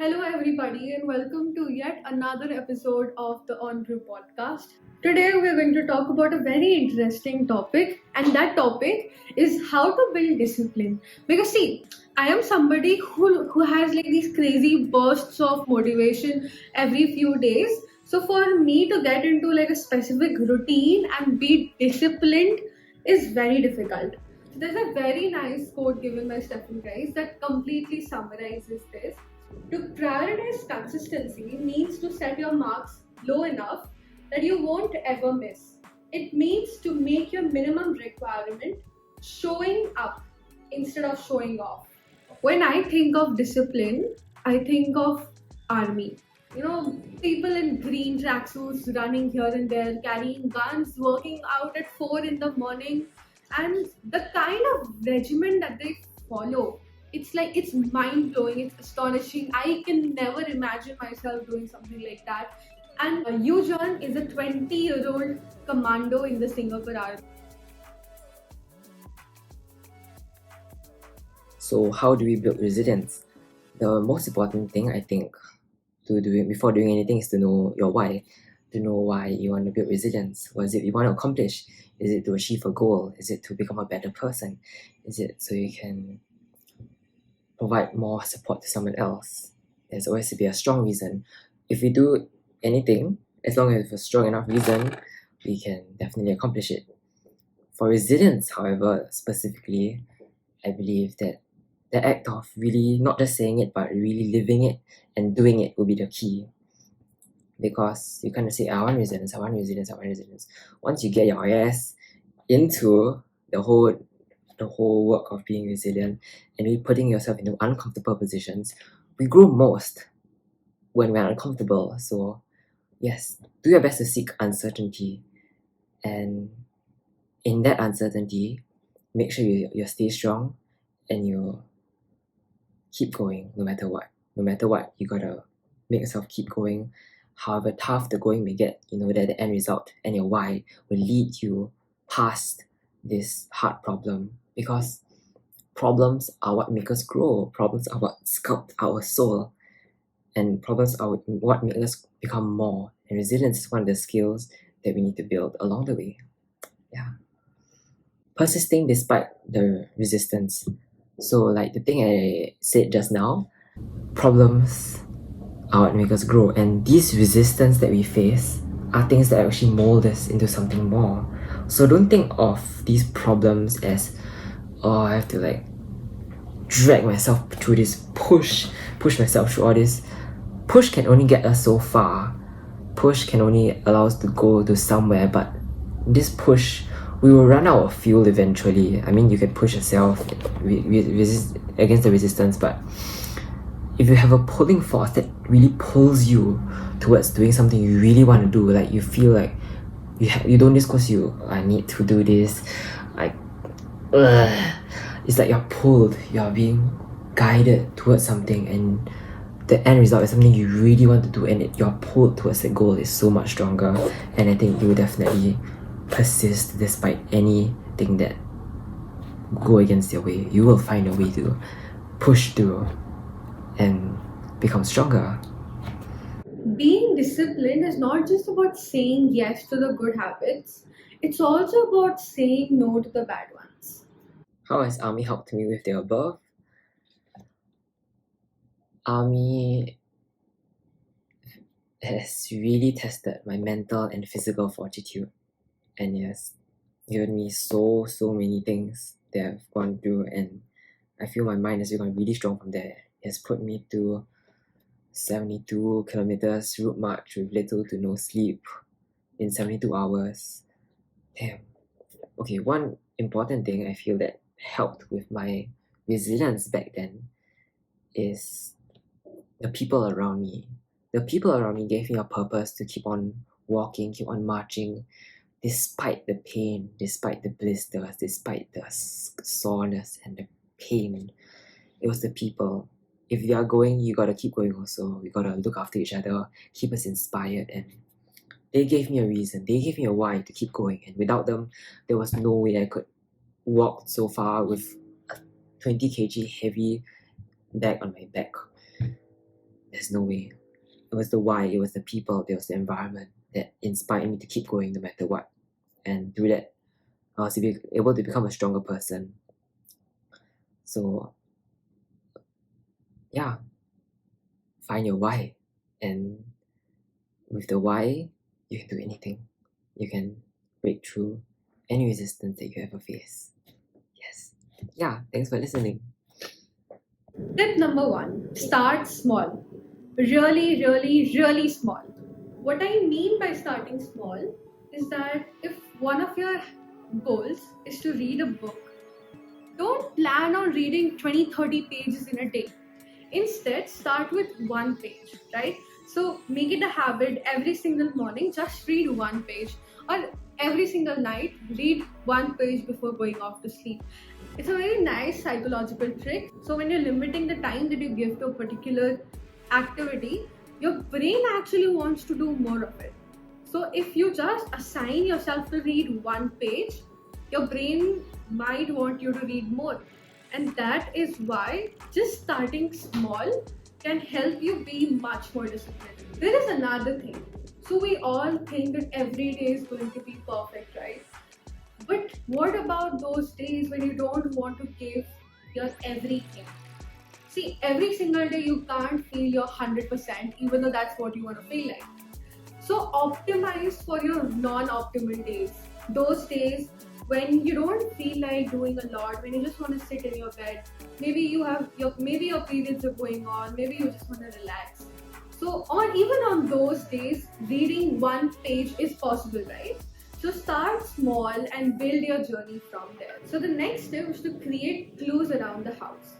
Hello, everybody, and welcome to yet another episode of the Unveil podcast. Today, we're going to talk about a very interesting topic, and that topic is how to build discipline. Because, see, I am somebody who has like these crazy bursts of motivation every few days. So, for me to get into like a specific routine and be disciplined is very difficult. There's a very nice quote given by Stephen Rice that completely summarizes this. To prioritize consistency means to set your marks low enough that you won't ever miss. It means to make your minimum requirement showing up instead of showing off. When I think of discipline, I think of army. People in green tracksuits running here and there, carrying guns, working out at 4 in the morning, and the kind of regimen that they follow. It's mind blowing, it's astonishing. I can never imagine myself doing something like that. And Yujan is a 20-year-old commando in the Singapore army. So how do we build resilience? The most important thing I think to do before doing anything is to know your why. To know why you want to build resilience. What is it you want to accomplish? Is it to achieve a goal? Is it to become a better person? Is it so you can provide more support to someone else? There's always to be a strong reason. If we do anything, as long as it's a strong enough reason, we can definitely accomplish it. For resilience, however, specifically, I believe that the act of really not just saying it but really living it and doing it will be the key. Because you kind of say, I want resilience, I want resilience, I want resilience. Once you get your ass into the whole work of being resilient and really putting yourself into uncomfortable positions, we grow most when we're uncomfortable. So yes, do your best to seek uncertainty, and in that uncertainty, make sure you stay strong and you keep going no matter what. No matter what, you gotta make yourself keep going. However tough the going may get, you know that the end result and your why will lead you past this hard problem, because problems are what make us grow. Problems are what sculpt our soul, and problems are what make us become more. And resilience is one of the skills that we need to build along the way. Yeah. Persisting despite the resistance. So like the thing I said just now, problems are what make us grow, and these resistance that we face are things that actually mold us into something more. So don't think of these problems as, oh, I have to like drag myself through this, push myself through all this. Push can only get us so far. Push can only allow us to go to somewhere, but this push, we will run out of fuel eventually. I mean, you can push yourself, resist against the resistance, but if you have a pulling force that really pulls you towards doing something you really want to do, like you feel like you don't discuss I need to do this, like it's like you're pulled, you're being guided towards something, and the end result is something you really want to do, and you're pulled towards the goal is so much stronger. And I think you will definitely persist despite anything that go against your way. You will find a way to push through and become stronger. Being disciplined is not just about saying yes to the good habits, it's also about saying no to the bad ones. How has army helped me with the above? Army has really tested my mental and physical fortitude, and it has given me so many things that I've gone through, and I feel my mind has become really strong from there. It has put me to 72 kilometers route march with little to no sleep in 72 hours. Damn. Okay, one important thing I feel that helped with my resilience back then is the people around me. The people around me gave me a purpose to keep on walking, keep on marching, despite the pain, despite the blisters, despite the soreness and the pain. It was the people. If you are going, you gotta keep going also. We gotta look after each other, keep us inspired, and they gave me a reason. They gave me a why to keep going. And without them, there was no way I could walk so far with a 20 kg heavy bag on my back. there's no way. It was the why, it was the people, it was the environment that inspired me to keep going no matter what. And through that, I was able to become a stronger person. So, yeah, find your why. And with the why, you can do anything. You can break through any resistance that you ever face. Yes. Yeah, thanks for listening. Tip number 1, start small. Really, really, really small. What I mean by starting small is that if one of your goals is to read a book, don't plan on reading 20-30 pages in a day. Instead, start with one page, right? So make it a habit every single morning, just read one page, or every single night, read one page before going off to sleep. It's a very nice psychological trick. So when you're limiting the time that you give to a particular activity, your brain actually wants to do more of it. So if you just assign yourself to read one page, your brain might want you to read more. And that is why just starting small can help you be much more disciplined. There is another thing. So we all think that every day is going to be perfect, right? But what about those days when you don't want to give your everything? See, every single day you can't feel your 100%, even though that's what you want to feel like. So optimize for your non-optimal days. Those days when you don't feel like doing a lot, when you just want to sit in your bed. Maybe your periods are going on, maybe you just want to relax. So even on those days, reading one page is possible, right? So start small and build your journey from there. So the next step is to create clues around the house.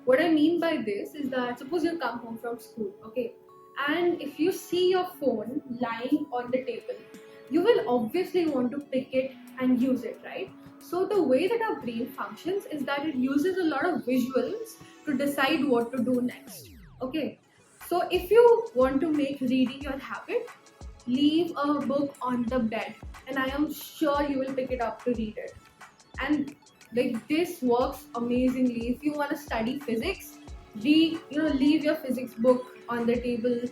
What I mean by this is that suppose you come home from school, okay, and if you see your phone lying on the table, you will obviously want to pick it and use it, right? So the way that our brain functions is that it uses a lot of visuals to decide what to do next. Okay, so if you want to make reading your habit, leave a book on the bed, and I am sure you will pick it up to read it. And like this works amazingly. If you want to study physics, leave your physics book on the table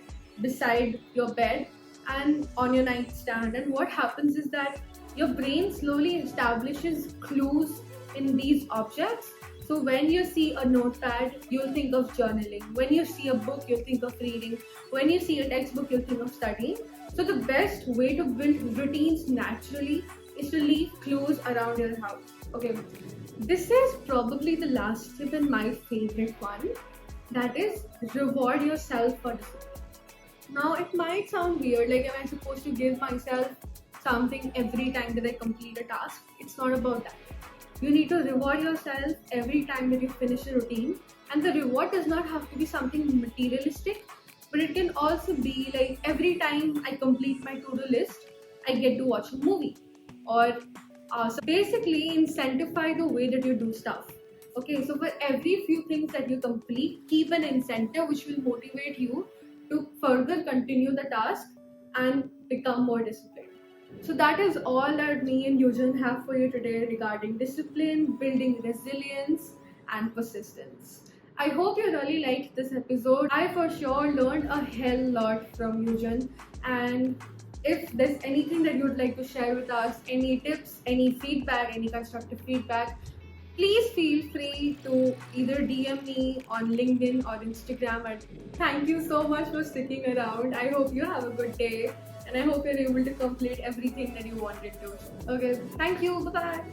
beside your bed and on your nightstand. And what happens is that your brain slowly establishes clues in these objects. So when you see a notepad, you'll think of journaling. When you see a book, you'll think of reading. When you see a textbook, you'll think of studying. So the best way to build routines naturally is to leave clues around your house. Okay, this is probably the last tip and my favorite one. That is, reward yourself for discipline. Now it might sound weird, like am I supposed to give myself something every time that I complete a task? It's not about that. You need to reward yourself every time that you finish a routine, and the reward does not have to be something materialistic, but it can also be like every time I complete my to-do list, I get to watch a movie. Or so basically incentivize the way that you do stuff. Okay, so for every few things that you complete, keep an incentive which will motivate you to further continue the task and become more disciplined. So that is all that me and Eugen have for you today regarding discipline, building resilience, and persistence. I hope you really liked this episode. I for sure learned a hell lot from Eugen, and if there's anything that you'd like to share with us, any tips, any feedback, any constructive feedback, please feel free to either DM me on LinkedIn or Instagram. And thank you so much for sticking around. I hope you have a good day, and I hope you're able to complete everything that you wanted to. Okay, thank you. Bye bye.